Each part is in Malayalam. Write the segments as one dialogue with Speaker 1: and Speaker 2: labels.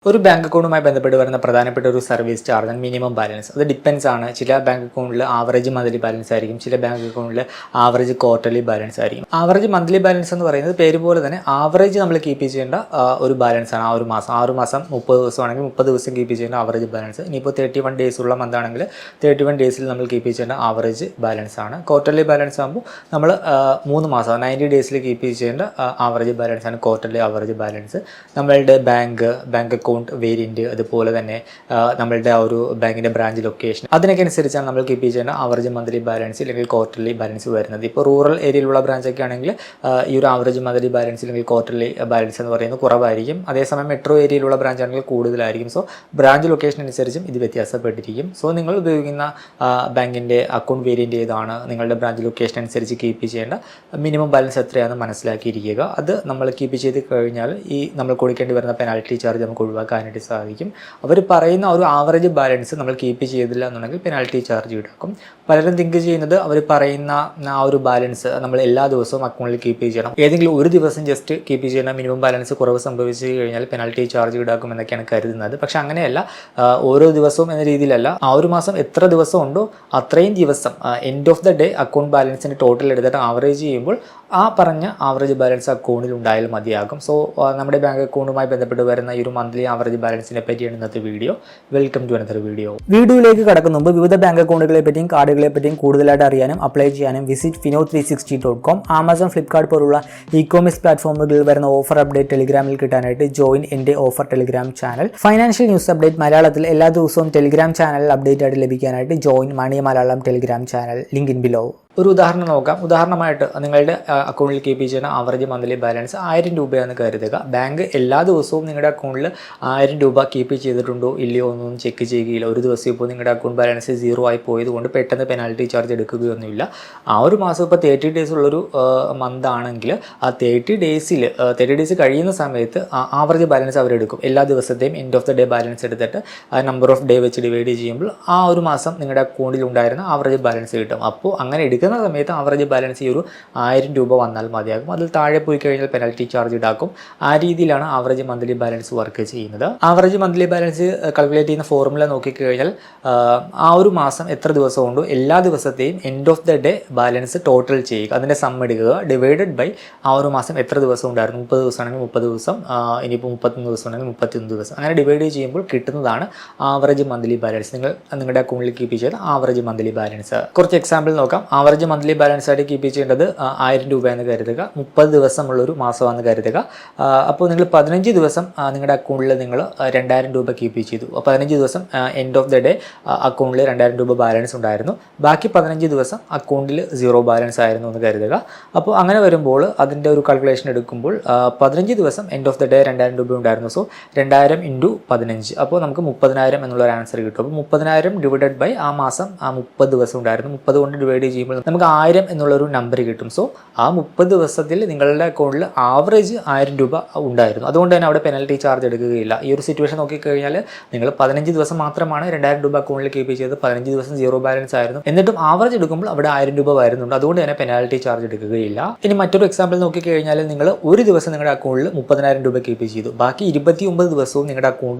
Speaker 1: ഒരു ബാങ്ക് അക്കൗണ്ടുമായി ബന്ധപ്പെട്ട് വരുന്ന പ്രധാനപ്പെട്ട ഒരു സർവീസ് ചാർജ് മിനിമം ബാലൻസ്. അത് ഡിപ്പെൻസ് ആണ്. ചില ബാങ്ക് അക്കൗണ്ടിൽ ആവറേജ് മന്ത്ലി ബാലൻസ് ആയിരിക്കും, ചില ബാങ്ക് അക്കൗണ്ടിൽ ആവറേജ് ക്വാർട്ടർലി ബാലൻസ് ആയിരിക്കും. ആവറേജ് മന്ത്ലി ബാലൻസ് എന്ന് പറയുന്നത് പേര് പോലെ തന്നെ ആവറേജ് നമ്മൾ കീപ്പ് ചെയ്യേണ്ട ഒരു ബാലൻസ് ആണ്. ആ ഒരു മാസം 6 മാസം 30 ദിവസമാണെങ്കിൽ 30 ദിവസം കീപ്പ് ചെയ്യേണ്ട ആവറേജ് ബാലൻസ്. ഇനിയിപ്പോൾ 31 ഡേയ്സ് ഉള്ള മന്ത് ആണെങ്കിൽ 31 ഡേയ്സിൽ നമ്മൾ കീപ്പ് ചെയ്യേണ്ട ആവറേജ് ബാലൻസ് ആണ്. ക്വാർട്ടർലി ബാലൻസ് ആകുമ്പോൾ നമ്മൾ 3 മാസം 90 ഡേയ്സിൽ കീപ്പ് ചെയ്യേണ്ട ആവറേജ് ബാലൻസ് ആണ് ക്വാർട്ടർലി ആവറേജ് ബാലൻസ്. നമ്മളുടെ ബാങ്ക് അക്കൗണ്ട് വേരിയൻറ്റ്, അതുപോലെ തന്നെ നമ്മളുടെ ആ ഒരു ബാങ്കിൻ്റെ ബ്രാഞ്ച് ലൊക്കേഷൻ, അതിനൊക്കെ അനുസരിച്ചാണ് നമ്മൾ കീപ്പ് ചെയ്യുന്ന ആവറേജ് മന്ത്ലി ബാലൻസ് അല്ലെങ്കിൽ ക്വാർട്ടർലി ബാലൻസ് വരുന്നത്. ഇപ്പോൾ റൂറൽ ഏരിയയിലുള്ള ബ്രാഞ്ചൊക്കെ ആണെങ്കിൽ ഈ ഒരു ആവറേജ് മന്ത്ലി ബാലൻസ് അല്ലെങ്കിൽ ക്വാർട്ടർലി ബാലൻസ് എന്ന് പറയുന്നത് കുറവായിരിക്കും. അതേസമയം മെട്രോ ഏരിയയിലുള്ള ബ്രാഞ്ച് ആണെങ്കിൽ കൂടുതലായിരിക്കും. സോ ബ്രാഞ്ച് ലൊക്കേഷൻ അനുസരിച്ചും ഇത് വ്യത്യാസപ്പെട്ടിരിക്കും. സോ നിങ്ങൾ ഉപയോഗിക്കുന്ന ബാങ്കിൻ്റെ അക്കൗണ്ട് വേരിയൻറ്റ് ഏതാണ്, നിങ്ങളുടെ ബ്രാഞ്ച് ലൊക്കേഷൻ അനുസരിച്ച് കീപ്പ് ചെയ്യേണ്ട മിനിമം ബാലൻസ് എത്രയാണെന്ന് മനസ്സിലാക്കിയിരിക്കുക. അത് നമ്മൾ കീപ്പ് ചെയ്ത് കഴിഞ്ഞാൽ ഈ നമ്മൾ കൊടുക്കേണ്ടി വരുന്ന പെനാൽറ്റി ചാർജ് നമുക്ക് ഒഴിവാക്കാനായിട്ട് സാധിക്കും. അവർ പറയുന്ന ഒരു ആവറേജ് ബാലൻസ് നമ്മൾ കീപ്പ് ചെയ്തില്ല എന്നുണ്ടെങ്കിൽ പെനാൽറ്റി ചാർജ് ഈടാക്കും. പലരും തിങ്ക് ചെയ്യുന്നത് അവർ പറയുന്ന ആ ഒരു ബാലൻസ് നമ്മൾ എല്ലാ ദിവസവും അക്കൗണ്ടിൽ കീപ്പ് ചെയ്യണം, ഏതെങ്കിലും ഒരു ദിവസം ജസ്റ്റ് കീപ്പ് ചെയ്യുന്ന മിനിമം ബാലൻസ് കുറവ് സംഭവിച്ചു കഴിഞ്ഞാൽ പെനാൽറ്റി ചാർജ് ഈടാക്കും എന്നൊക്കെയാണ് കരുതുന്നത്. പക്ഷെ അങ്ങനെയല്ല. ഓരോ ദിവസവും എന്ന രീതിയിലല്ല, ആ ഒരു മാസം എത്ര ദിവസം ഉണ്ടോ അത്രയും ദിവസം end of the day account ബാലൻസിൻ്റെ ടോട്ടൽ എടുത്തിട്ട് ആവറേജ് ചെയ്യുമ്പോൾ ആ പറഞ്ഞ ആവറേജ് ബാലൻസ് അക്കൗണ്ടിൽ ഉണ്ടായാൽ മതിയാകും. സോ നമ്മുടെ ബാങ്ക് അക്കൗണ്ടുമായി ബന്ധപ്പെട്ട് വരുന്ന ഈ ഒരു മന്ത്ലി ആവറേജ് ബാലൻസിനെ പറ്റിയാണ് ഇന്നത്തെ video. Welcome to another video. വീഡിയോയിലേക്ക് കടക്കുന്ന മുമ്പ് വിവിധ ബാങ്ക് അക്കൗണ്ടുകളെ പറ്റിയും കാർഡുകളെ പറ്റിയും കൂടുതലായിട്ട് അറിയാനും അപ്ലൈ ചെയ്യാനും വിസിറ്റ് fino360.com, ആമസോൺ, ഫ്ലിപ്കാർട്ട് പോലുള്ള ഇ-കോമേഴ്സ് പ്ലാറ്റ്ഫോമുകളിൽ വരുന്ന ഓഫർ അപ്ഡേറ്റ് ടെലിഗ്രാമിൽ കിട്ടാനായിട്ട് ജോയിൻ എൻ്റെ ഓഫർ Telegram channel. Financial news update മലയാളത്തിൽ എല്ലാ ദിവസവും ടെലിഗ്രാം ചാനലിൽ അപ്ഡേറ്റ് ആയിട്ട് ലഭിക്കാനായിട്ട് join money Malayalam Telegram channel, link in below. ഒരു ഉദാഹരണം നോക്കാം. ഉദാഹരണമായിട്ട് നിങ്ങളുടെ അക്കൗണ്ടിൽ കീപ്പ് ചെയ്യുന്ന ആവറേജ് മന്ത്ലി ബാലൻസ് 1000 രൂപയാണെന്ന് കരുതുക. ബാങ്ക് എല്ലാ ദിവസവും നിങ്ങളുടെ അക്കൗണ്ടിൽ 1000 രൂപ കീപ്പ് ചെയ്തിട്ടുണ്ടോ ഇല്ലയോ എന്നൊന്നും ചെക്ക് ചെയ്യുകയില്ല. ഒരു ദിവസം ഇപ്പോൾ നിങ്ങളുടെ അക്കൗണ്ട് ബാലൻസ് 0 ആയി പോയതുകൊണ്ട് പെട്ടെന്ന് പെനാൽറ്റി ചാർജ് എടുക്കുകയൊന്നുമില്ല. ആ ഒരു മാസം ഇപ്പോൾ 30 ഡേയ്സ് ഉള്ളൊരു മന്ത് ആണെങ്കിൽ ആ 30 ഡേയ്സ് കഴിയുന്ന സമയത്ത് ആവറേജ് ബാലൻസ് അവരെടുക്കും. എല്ലാ ദിവസത്തെയും end of the day balance എടുത്തിട്ട് ആ നമ്പർ ഓഫ് ഡേ വെച്ച് ഡിവൈഡ് ചെയ്യുമ്പോൾ ആ ഒരു മാസം നിങ്ങളുടെ അക്കൗണ്ടിൽ ഉണ്ടായിരുന്ന ആവറേജ് ബാലൻസ് കിട്ടും. അപ്പോൾ അങ്ങനെ എടുക്കുന്ന സമയത്ത് ആവറേജ് ബാലൻസ് ഈ ഒരു 1000 രൂപ വന്നാൽ മതിയാകും. അതിൽ താഴെ പോയി കഴിഞ്ഞാൽ പെനാൽറ്റി ചാർജ് ഈടാക്കും. ആ രീതിയിലാണ് ആവറേജ് മന്ത്ലി ബാലൻസ് വർക്ക് ചെയ്യുന്നത്. ആവറേജ് മന്ത്ലി ബാലൻസ് കാൽക്കുലേറ്റ് ചെയ്യുന്ന ഫോർമുല നോക്കിക്കഴിഞ്ഞാൽ ആ ഒരു മാസം എത്ര ദിവസം ഉണ്ടോ എല്ലാ ദിവസത്തെയും end of the day balance total ചെയ്യുക, അതിൻ്റെ സം എടുക്കുക, ഡിവൈഡഡ് ബൈ ആ ഒരു മാസം എത്ര ദിവസം ഉണ്ടായിരുന്നു. 30 ദിവസമാണെങ്കിൽ 30 ദിവസം, ഇനിയിപ്പോൾ 31 ദിവസം ആണെങ്കിൽ 31 ദിവസം, അങ്ങനെ ഡിവൈഡ് ചെയ്യുമ്പോൾ കിട്ടുന്നതാണ് ആവറേജ് മന്ത്ലി ബാലൻസ്. നിങ്ങളുടെ അക്കൗണ്ടിൽ കീപ്പ് ചെയ്ത ആവറേജ് മന്ത്ലി ബാലൻസ്. കുറച്ച് എക്സാമ്പിൾ നോക്കാം. ആവറേജ് മന്ത്ലി ബാലൻസ് ആയിട്ട് കീപ്പ് ചെയ്യേണ്ടത് 1000 രൂപയെന്ന് കരുതുക. 30 ദിവസമുള്ളൊരു മാസമാണെന്ന് കരുതുക. അപ്പോൾ നിങ്ങൾ 15 ദിവസം നിങ്ങളുടെ അക്കൗണ്ടിൽ നിങ്ങൾ 2000 രൂപ കീപ്പ് ചെയ്തു. 15 ദിവസം എൻഡ് ഓഫ് ദ ഡേ അക്കൗണ്ടിൽ 2000 രൂപ ബാലൻസ് ഉണ്ടായിരുന്നു. ബാക്കി 15 ദിവസം അക്കൗണ്ടിൽ 0 ബാലൻസ് ആയിരുന്നു എന്ന് കരുതുക. അപ്പോൾ അങ്ങനെ വരുമ്പോൾ അതിൻ്റെ ഒരു കാൽക്കുലേഷൻ എടുക്കുമ്പോൾ 15 ദിവസം എൻഡ് ഓഫ് ദ ഡേ 2000 രൂപ ഉണ്ടായിരുന്നു. സോ 2000 × 15, അപ്പോൾ നമുക്ക് 30,000 എന്നുള്ളൊരു ആൻസർ കിട്ടും. അപ്പോൾ 30,000 ഡിവൈഡഡ് ബൈ ആ മാസം 30 ദിവസം ഉണ്ടായിരുന്നു. 30 കൊണ്ട് ഡിവൈഡ് ചെയ്യുമ്പോൾ നമുക്ക് 1000 എന്നുള്ളൊരു നമ്പർ കിട്ടും. സോ ആ 30 ദിവസത്തിൽ നിങ്ങളുടെ അക്കൗണ്ടിൽ ആവറേജ് 1000 രൂപ ഉണ്ടായിരുന്നു. അതുകൊണ്ട് തന്നെ അവിടെ പെനൽറ്റി ചാർജ് എടുക്കുകയില്ല. ഈ ഒരു സിറ്റുവേഷൻ നോക്കിക്കഴിഞ്ഞാൽ നിങ്ങൾ 15 ദിവസം മാത്രമാണ് 2000 രൂപ അക്കൗണ്ടിൽ കീപ്പ് ചെയ്തത്. 15 ദിവസം 0 ബാലൻസ് ആയിരുന്നു. എന്നിട്ടും ആവറേജ് എടുക്കുമ്പോൾ അവിടെ 1000 രൂപ വരുന്നുണ്ട്. അതുകൊണ്ട് തന്നെ പെനാൽറ്റി ചാർജ് എടുക്കുകയില്ല. ഇനി മറ്റൊരു എക്സാമ്പിൾ നോക്കിക്കഴിഞ്ഞാൽ നിങ്ങൾ ഒരു ദിവസം നിങ്ങളുടെ അക്കൗണ്ടിൽ 30,000 രൂപ കീപ്പ് ചെയ്തു. ബാക്കി 29 ദിവസവും നിങ്ങളുടെ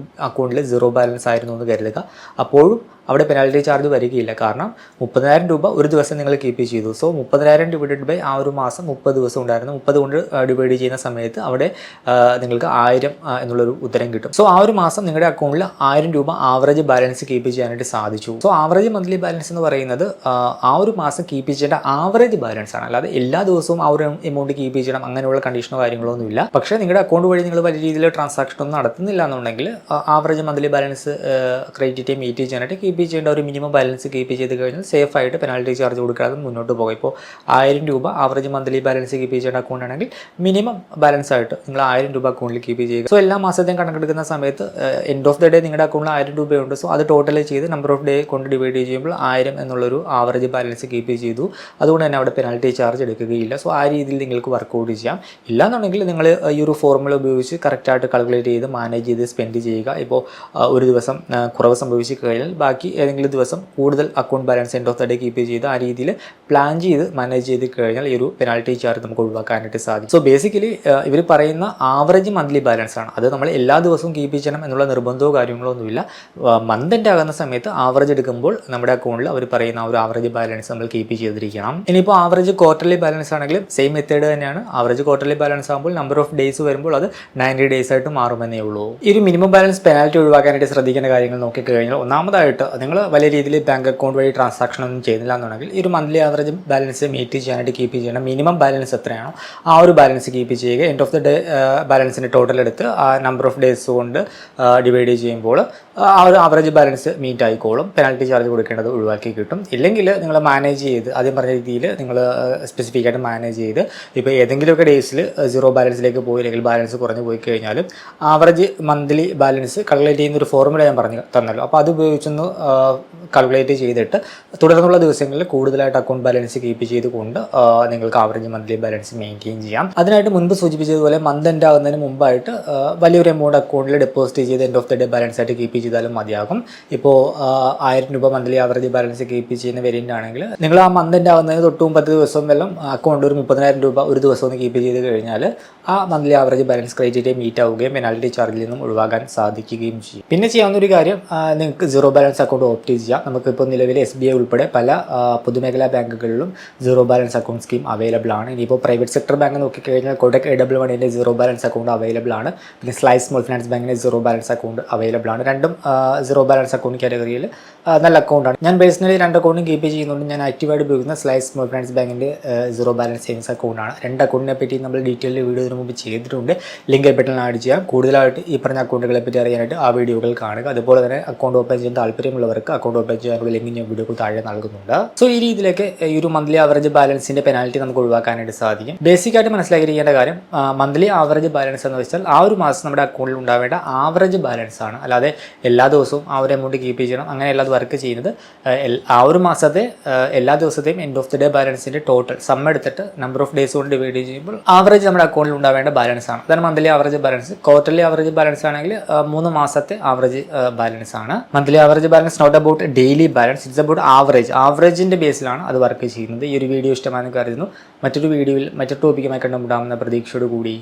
Speaker 1: അക്കൗണ്ടിൽ 0 ബാലൻസ് ആയിരുന്നു എന്ന് കരുതുക. അപ്പോഴും അവിടെ പെനാൽറ്റി ചാർജ് വരികയില്ല. കാരണം 30,000 രൂപ ഒരു ദിവസം നിങ്ങൾ കീപ്പ് ചെയ്തു. സോ 30,000 ഡിവൈഡഡ് ബൈ ആ ഒരു മാസം 30 ദിവസം ഉണ്ടായിരുന്നു. 30 കൊണ്ട് ഡിവൈഡ് ചെയ്യുന്ന സമയത്ത് അവിടെ നിങ്ങൾക്ക് 1000 എന്നുള്ളൊരു ഉത്തരം കിട്ടും. സോ ആ ഒരു മാസം നിങ്ങളുടെ അക്കൗണ്ടിൽ 1000 രൂപ ആവറേജ് ബാലൻസ് കീപ്പ് ചെയ്യാനായിട്ട് സാധിച്ചു. സോ ആവറേജ് മന്ത്ലി ബാലൻസ് എന്ന് പറയുന്നത് ആ ഒരു മാസം കീപ്പ് ചെയ്യേണ്ട ആവറേജ് ബാലൻസ് ആണ്. അല്ലാതെ എല്ലാ ദിവസവും ആ ഒരു എമൗണ്ട് കീപ്പ് ചെയ്യണം അങ്ങനെയുള്ള കണ്ടീഷനോ കാര്യങ്ങളോ ഒന്നുമില്ല. പക്ഷേ നിങ്ങളുടെ അക്കൗണ്ട് വഴി നിങ്ങൾ വലിയ രീതിയിൽ ട്രാൻസാക്ഷൻ ഒന്നും നടത്തുന്നില്ല എന്നുണ്ടെങ്കിൽ average monthly balance credit meet ചെയ്യാനായിട്ട് കീപ്പ് ചെയ്യേണ്ട ഒരു മിനിമം ബാലൻസ് കീപ്പ് ചെയ്ത് കഴിഞ്ഞാൽ സേഫ് ആയിട്ട് പെനാൽറ്റി ചാർജ് കൊടുക്കാതെ മുന്നോട്ട് പോകും. ഇപ്പോൾ 1000 രൂപ ആവറേജ് മന്ത്ലി ബാലൻസ് കീപ്പ് ചെയ്യേണ്ട അക്കൗണ്ട് ആണെങ്കിൽ മിനിമം ബാലൻസ് ആയിട്ട് നിങ്ങൾ 1000 രൂപ അക്കൗണ്ടിൽ കീപ്പ് ചെയ്യുക. സോ എല്ലാ മാസത്തെയും കണക്കെടുക്കുന്ന സമയത്ത് എൻഡ് ഓഫ് ദ ഡേ നിങ്ങളുടെ അക്കൗണ്ടിൽ 1000 രൂപയുണ്ട്. സോ അത് ടോട്ടൽ ചെയ്ത് നമ്പർ ഓഫ് ഡേ കൊണ്ട് ഡിവൈഡ് ചെയ്യുമ്പോൾ 1000 എന്നുള്ളൊരു ആവറേജ് ബാലൻസ് കീപ്പ് ചെയ്തു. അതുകൊണ്ട് തന്നെ അവിടെ പെനാൽറ്റി ചാർജ് എടുക്കുകയില്ല. സോ ആ രീതിയിൽ നിങ്ങൾക്ക് വർക്കൗട്ട് ചെയ്യാം. ഇല്ലാന്നുണ്ടെങ്കിൽ നിങ്ങൾ ഈ ഒരു ഫോർമുല ഉപയോഗിച്ച് കറക്റ്റായിട്ട് കാൽക്കുലേറ്റ് ചെയ്ത് മാനേജ് ചെയ്ത് സ്പെൻഡ് ചെയ്യുക. ഇപ്പോൾ ഒരു ദിവസം കുറവ് സംഭവിച്ചു കഴിഞ്ഞാൽ ബാക്കി ബാക്കി ഏതെങ്കിലും ദിവസം കൂടുതൽ account balance end of the day keep ചെയ്ത് ആ രീതിയിൽ പ്ലാൻ ചെയ്ത് മാനേജ് ചെയ്ത് കഴിഞ്ഞാൽ ഈ ഒരു പെനാൽറ്റി ചാർജ് നമുക്ക് ഒഴിവാക്കാനായിട്ട് സാധിക്കും. സോ ബേസിക്കലി ഇവർ പറയുന്ന ആവറേജ് മന്ത്ലി ബാലൻസ് ആണ്. അത് നമ്മൾ എല്ലാ ദിവസവും കീപ്പ് ചെയ്യണം എന്നുള്ള നിർബന്ധമോ കാര്യങ്ങളോ ഒന്നുമില്ല. മന്ത് എൻഡ് ആകുന്ന സമയത്ത് ആവറേജ് എടുക്കുമ്പോൾ നമ്മുടെ അക്കൗണ്ടിൽ അവർ പറയുന്ന ഒരു ആവറേജ് ബാലൻസ് നമ്മൾ കീപ്പ് ചെയ്തിരിക്കണം. ഇനിയിപ്പോൾ ആവറേജ് ക്വാർട്ടർലി ബാലൻസ് ആണെങ്കിലും സെയിം മെത്തേഡ് തന്നെയാണ്. ആവറേജ് ക്വാർട്ടർലി ബാലൻസ് ആകുമ്പോൾ നമ്പർ ഓഫ് ഡേയ്സ് വരുമ്പോൾ അത് 90 ഡേയ്സ് ആയിട്ട് മാറുമെന്നേ ഉള്ളൂ. ഈ ഒരു മിനിമം ബാലൻസ് പെനാൽറ്റി ഒഴിവാക്കാനായിട്ട് ശ്രദ്ധിക്കേണ്ട കാര്യങ്ങൾ നോക്കിക്കഴിഞ്ഞാൽ ഒന്നാമതായിട്ട് നിങ്ങൾ വലിയ രീതിയിൽ ബാങ്ക് അക്കൗണ്ട് വഴി ട്രാൻസാക്ഷൻ ഒന്നും ചെയ്യുന്നില്ല എന്നുണ്ടെങ്കിൽ ഈ ഒരു മന്ത്ലി ആവറേജ് ബാലൻസ് മീറ്റ് ചെയ്യാനായിട്ട് കീപ്പ് ചെയ്യണം. മിനിമം ബാലൻസ് എത്രയാണോ ആ ഒരു ബാലൻസ് കീപ്പ് ചെയ്യുക. എൻഡ് ഓഫ് ദ ഡേ ബാലൻസിൻ്റെ ടോട്ടൽ എടുത്ത് ആ നമ്പർ ഓഫ് ഡേയ്സ് കൊണ്ട് ഡിവൈഡ് ചെയ്യുമ്പോൾ ആ ഒരു ആവറേജ് ബാലൻസ് മീറ്റ് ആയിക്കോളും. പെനാൽറ്റി ചാർജ് കൊടുക്കേണ്ടത് ഒഴിവാക്കി കിട്ടും. ഇല്ലെങ്കിൽ നിങ്ങൾ മാനേജ് ചെയ്ത് ആദ്യം പറഞ്ഞ രീതിയിൽ നിങ്ങൾ സ്പെസിഫിക് ആയിട്ട് മാനേജ് ചെയ്ത് ഇപ്പോൾ ഏതെങ്കിലുമൊക്കെ ഡേയ്സിൽ സീറോ ബാലൻസിലേക്ക് പോയി അല്ലെങ്കിൽ ബാലൻസ് കുറഞ്ഞു പോയി കഴിഞ്ഞാൽ ആവറേജ് മന്ത്ലി ബാലൻസ് കാൽക്കുലേറ്റ് ചെയ്യുന്ന ഒരു ഫോർമുല ഞാൻ പറഞ്ഞു തന്നല്ലോ. അപ്പോൾ അത് ഉപയോഗിച്ചൊന്ന് കാൽക്കുലേറ്റ് ചെയ്തിട്ട് തുടർന്നുള്ള ദിവസങ്ങളിൽ കൂടുതലായിട്ട് അക്കൗണ്ട് ബാലൻസ് കീപ്പ് ചെയ്തുകൊണ്ട് നിങ്ങൾക്ക് ആവറേജ് മന്ത്ലി ബാലൻസ് മെയിൻറ്റെയിൻ ചെയ്യാം. അതിനായിട്ട് മുൻപ് സൂചിപ്പിച്ചതുപോലെ മന്ത് എൻഡ് ആകുന്നതിന് മുമ്പായിട്ട് വലിയൊരു എമൗണ്ട് അക്കൗണ്ടിൽ ഡെപ്പോസിറ്റ് ചെയ്ത് end of the day balance ആയിട്ട് കീപ്പ് ചെയ്താലും മതിയാകും. ഇപ്പോൾ 1000 രൂപ മന്ത്ലി ആവറേജ് ബാലൻസ് കീപ്പ് ചെയ്യുന്ന വേരിയൻ്റ് ആണെങ്കിൽ നിങ്ങൾ ആ മന്ത് എൻഡ് ആകുന്നതിന് തൊട്ടും 10 ദിവസം വല്ലതും അക്കൗണ്ട് ഒരു 30,000 രൂപ ഒരു ദിവസം ഒന്ന് കീപ്പ് ചെയ്ത് കഴിഞ്ഞാൽ ആ monthly average balance criteria meet ആവുകയും പെനാൽറ്റി ചാർജിൽ നിന്നും ഒഴിവാക്കാൻ സാധിക്കുകയും ചെയ്യും. പിന്നെ ചെയ്യാവുന്ന ഒരു കാര്യം നിങ്ങൾക്ക് സീറോ ബാലൻസ് അക്കൗണ്ട് ഓപ്റ്റ് ചെയ്യാം. നമുക്കിപ്പോൾ നിലവിൽ SBI ഉൾപ്പെടെ പല പൊതുമേഖലാ ബാങ്കുകളിലും zero balance account scheme available ആണ്. ഇനിയിപ്പോൾ പ്രൈവറ്റ് സെക്ടർ ബാങ്ക് നോക്കിക്കഴിഞ്ഞാൽ കോട്ടക് AW1ൻ്റെ സീറോ ബാലൻസ് അക്കൗണ്ട് അവൈലബിൾ ആണ്. പിന്നെ സ്ലൈസ് സ്മോൾ ഫിനാൻസ് ബാങ്കിൻ്റെ സീറോ ബാലൻസ് അക്കൗണ്ട് അവൈലബിൾ ആണ്. രണ്ടും സീറോ ബാലൻസ് അക്കൗണ്ട് കാറ്റഗറിയിൽ നല്ല അക്കൗണ്ടാണ്. ഞാൻ പേഴ്സണലി 2 അക്കൗണ്ടും കീപ്പ് ചെയ്യുന്നുണ്ട്. ഞാൻ ആക്റ്റീവായിട്ട് ഉപയോഗിക്കുന്ന സ്ലൈസ് സ്മോൾ ഫിനാൻസ് ബാങ്കിൻ്റെ സീറോ ബാലൻസ് സേവിങ്സ് അക്കൗണ്ടാണ്. 2 അക്കൗണ്ടിനെ പറ്റി നമ്മൾ ഡീറ്റെയിൽ വീഡിയോ ഇതിനു മുമ്പ് ചെയ്തിട്ടുണ്ട്. ലിങ്ക് ബട്ടണിൽ ആഡ് ചെയ്യാം. കൂടുതലായിട്ട് ഈ പറഞ്ഞ അക്കൗണ്ടുകളെ പറ്റി അറിയാനായിട്ട് ആ വീഡിയോകൾ കാണുക. അതുപോലെ തന്നെ അക്കൗണ്ട് ഓപ്പൺ ചെയ്യാൻ താല്പര്യമുള്ളവർക്ക് അക്കൗണ്ട് ഓപ്പൺ ചെയ്യാനുള്ള ലിങ്ക് ഞാൻ വീഡിയോക്ക് താഴെ നൽകുന്നുണ്ട്. സോ ഈ രീതിയിലേക്ക് ഈ ഒരു മന്ത്ലി ആവറേജ് ബാലൻസിൻ്റെ പെനാൽറ്റി നമുക്ക് ഒഴിവാക്കാനായിട്ട് സാധിക്കും. ബേസിക് ആയിട്ട് മനസ്സിലാക്കിയിരിക്കേണ്ട കാര്യം മന്ത്ലി ആവറേജ് ബാലൻസ് എന്ന് വെച്ചാൽ ആ ഒരു മാസം നമ്മുടെ അക്കൗണ്ടിൽ ഉണ്ടാവേണ്ട ആവറേജ് ബാലൻസ് ആണ്. അല്ലാതെ എല്ലാ ദിവസവും ആ ഒരു എമൗണ്ട് കീപ്പ് ചെയ്യണം അങ്ങനെയല്ലാതെ വർക്ക് ചെയ്യുന്നത്. ആ ഒരു മാസത്തെ എല്ലാ ദിവസത്തെയും എൻഡ് ഓഫ് ദി ഡേ ബാലൻസിൻ്റെ ടോട്ടൽ സം എടുത്തിട്ട് നമ്പർ ഓഫ് ഡേയ്സ് കൊണ്ട് ഡിവൈഡ് ചെയ്യുമ്പോൾ ആവറേജ് നമ്മുടെ അക്കൗണ്ടിൽ ഉണ്ടാവേണ്ട ബാലൻസ് ആണ്. അതാണ് monthly average balance. Quarterly average balance ആണെങ്കിൽ 3 മാസത്തെ ആവറേജ് ബാലൻസ് ആണ്. Monthly average balance not about daily balance, it's about ആവറേജിൻ്റെ ബേസിലാണ് അത് വർക്ക് ചെയ്യുന്നത്. ഈ ഒരു വീഡിയോ ഇഷ്ടമാണെന്ന് കരുതുന്നു. മറ്റൊരു വീഡിയോയിൽ മറ്റൊരു ടോപ്പിക്കുമായി കണ്ടുമുട്ടാമെന്ന പ്രതീക്ഷയോട് കൂടി